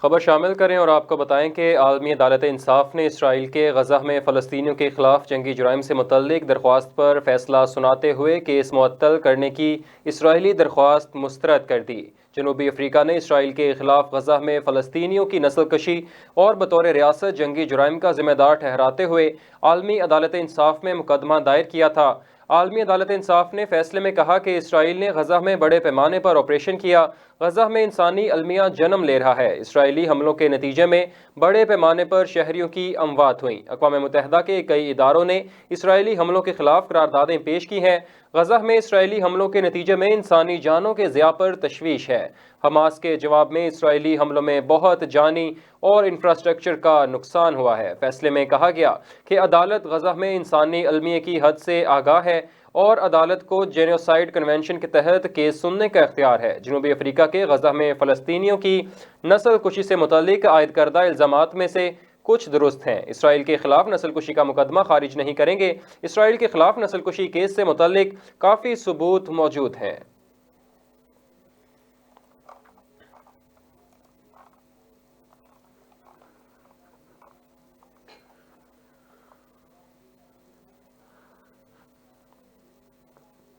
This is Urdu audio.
خبر شامل کریں اور آپ کو بتائیں کہ عالمی عدالت انصاف نے اسرائیل کے غزہ میں فلسطینیوں کے خلاف جنگی جرائم سے متعلق درخواست پر فیصلہ سناتے ہوئے کیس معطل کرنے کی اسرائیلی درخواست مسترد کر دی۔ جنوبی افریقہ نے اسرائیل کے خلاف غزہ میں فلسطینیوں کی نسل کشی اور بطور ریاست جنگی جرائم کا ذمہ دار ٹھہراتے ہوئے عالمی عدالت انصاف میں مقدمہ دائر کیا تھا۔ عالمی عدالت انصاف نے فیصلے میں کہا کہ اسرائیل نے غزہ میں بڑے پیمانے پر آپریشن کیا۔ غزہ میں انسانی المیہ جنم لے رہا ہے۔ اسرائیلی حملوں کے نتیجے میں بڑے پیمانے پر شہریوں کی اموات ہوئیں۔ اقوام متحدہ کے کئی اداروں نے اسرائیلی حملوں کے خلاف قراردادیں پیش کی ہیں۔ غزہ میں اسرائیلی حملوں کے نتیجے میں انسانی جانوں کے ضیاع پر تشویش ہے۔ حماس کے جواب میں اسرائیلی حملوں میں بہت جانی اور انفراسٹرکچر کا نقصان ہوا ہے۔ فیصلے میں کہا گیا کہ عدالت غزہ میں انسانی المیہ کی حد سے آگاہ ہے اور عدالت کو جینوسائیڈ کنونشن کے تحت کیس سننے کا اختیار ہے۔ جنوبی افریقہ کے غزہ میں فلسطینیوں کی نسل کشی سے متعلق عائد کردہ الزامات میں سے کچھ درست ہیں۔ اسرائیل کے خلاف نسل کشی کا مقدمہ خارج نہیں کریں گے۔ اسرائیل کے خلاف نسل کشی کیس سے متعلق کافی ثبوت موجود ہیں۔